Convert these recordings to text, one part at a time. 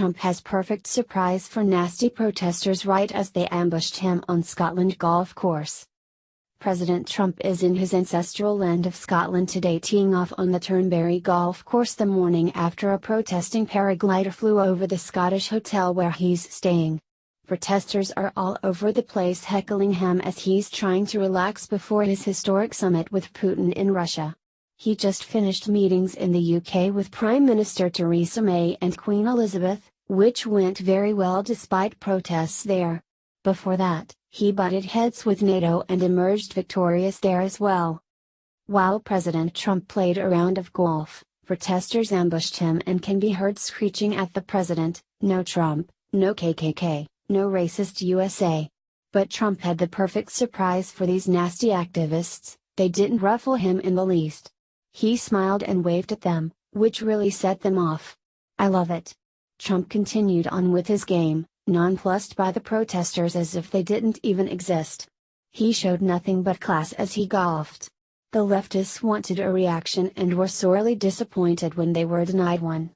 Trump has perfect surprise for nasty protesters right as they ambushed him on Scotland golf course. President Trump is in his ancestral land of Scotland today, teeing off on the Turnberry golf course the morning after a protesting paraglider flew over the Scottish hotel where he's staying. Protesters are all over the place heckling him as he's trying to relax before his historic summit with Putin in Russia. He just finished meetings in the UK with Prime Minister Theresa May and Queen Elizabeth, which went very well despite protests there. Before that, he butted heads with NATO and emerged victorious there as well. While President Trump played a round of golf, protesters ambushed him and can be heard screeching at the president, "No Trump, no KKK, no racist USA." But Trump had the perfect surprise for these nasty activists. They didn't ruffle him in the least. He smiled and waved at them, which really set them off. "I love it." Trump continued on with his game, nonplussed by the protesters as if they didn't even exist. He showed nothing but class as he golfed. The leftists wanted a reaction and were sorely disappointed when they were denied one.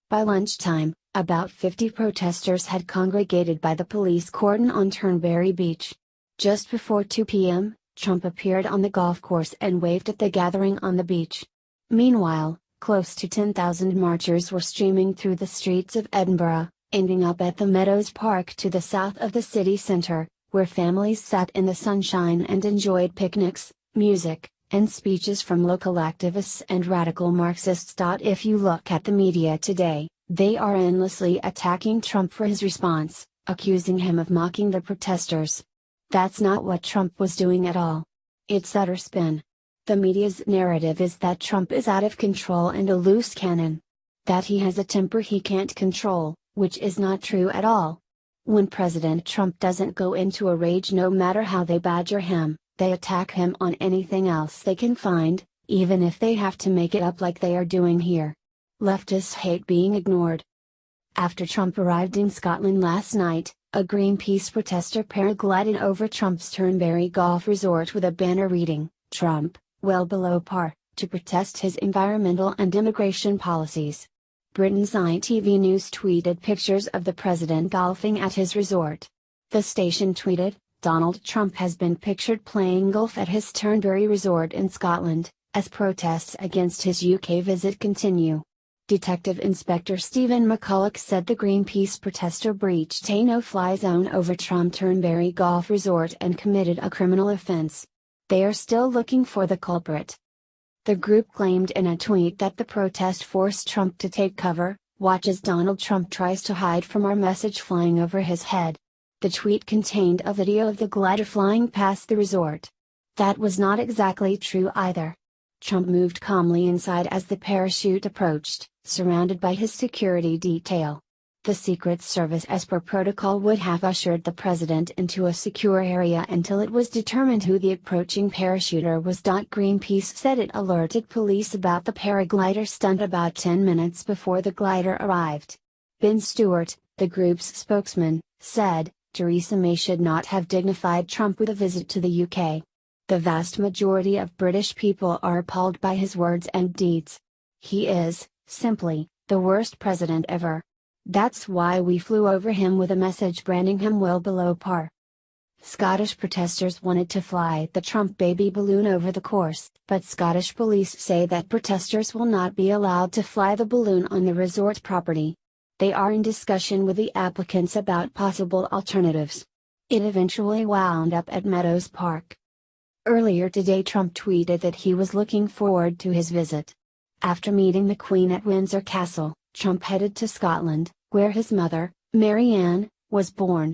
By lunchtime, about 50 protesters had congregated by the police cordon on Turnberry Beach. Just before 2 p.m., Trump appeared on the golf course and waved at the gathering on the beach. Meanwhile, close to 10,000 marchers were streaming through the streets of Edinburgh, ending up at the Meadows Park to the south of the city centre, where families sat in the sunshine and enjoyed picnics, music, and speeches from local activists and radical Marxists. If you look at the media today, they are endlessly attacking Trump for his response, accusing him of mocking the protesters. That's not what Trump was doing at all. It's utter spin. The media's narrative is that Trump is out of control and a loose cannon. That he has a temper he can't control, which is not true at all. When President Trump doesn't go into a rage, no matter how they badger him, they attack him on anything else they can find, even if they have to make it up like they are doing here. Leftists hate being ignored. After Trump arrived in Scotland last night, a Greenpeace protester paraglided over Trump's Turnberry golf resort with a banner reading, "Trump, well below par," to protest his environmental and immigration policies. Britain's ITV News tweeted pictures of the president golfing at his resort. The station tweeted, "Donald Trump has been pictured playing golf at his Turnberry resort in Scotland, as protests against his UK visit continue." Detective Inspector Stephen McCulloch said the Greenpeace protester breached a no-fly zone over Trump Turnberry Golf Resort and committed a criminal offense. They are still looking for the culprit. The group claimed in a tweet that the protest forced Trump to take cover, "Watch as Donald Trump tries to hide from our message flying over his head." The tweet contained a video of the glider flying past the resort. That was not exactly true either. Trump moved calmly inside as the parachute approached, surrounded by his security detail. The Secret Service, as per protocol, would have ushered the president into a secure area until it was determined who the approaching parachuter was. Greenpeace said it alerted police about the paraglider stunt about 10 minutes before the glider arrived. Ben Stewart, the group's spokesman, said, "Theresa May should not have dignified Trump with a visit to the UK. The vast majority of British people are appalled by his words and deeds. He is, simply, the worst president ever. That's why we flew over him with a message branding him well below par." Scottish protesters wanted to fly the Trump baby balloon over the course, but Scottish police say that protesters will not be allowed to fly the balloon on the resort property. They are in discussion with the applicants about possible alternatives. It eventually wound up at Meadows Park. Earlier today, Trump tweeted that he was looking forward to his visit. After meeting the Queen at Windsor Castle, Trump headed to Scotland, where his mother, Mary Ann, was born.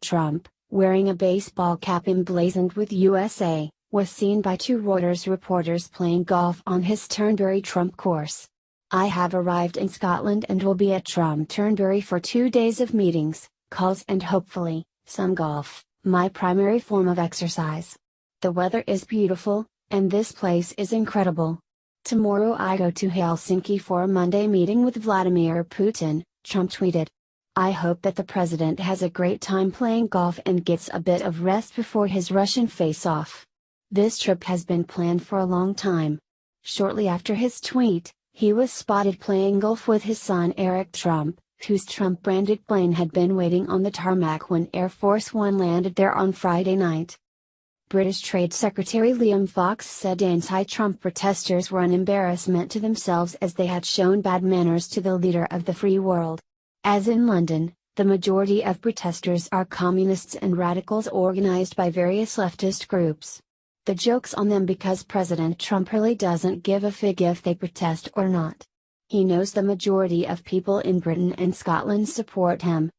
Trump, wearing a baseball cap emblazoned with USA, was seen by two Reuters reporters playing golf on his Turnberry Trump course. "I have arrived in Scotland and will be at Trump Turnberry for 2 days of meetings, calls and hopefully, some golf, my primary form of exercise. The weather is beautiful, and this place is incredible. Tomorrow I go to Helsinki for a Monday meeting with Vladimir Putin," Trump tweeted. "I hope that the president has a great time playing golf and gets a bit of rest before his Russian face-off. This trip has been planned for a long time." Shortly after his tweet, he was spotted playing golf with his son Eric Trump, whose Trump-branded plane had been waiting on the tarmac when Air Force One landed there on Friday night. British Trade Secretary Liam Fox said anti-Trump protesters were an embarrassment to themselves as they had shown bad manners to the leader of the free world. As in London, the majority of protesters are communists and radicals organized by various leftist groups. The joke's on them because President Trump really doesn't give a fig if they protest or not. He knows the majority of people in Britain and Scotland support him,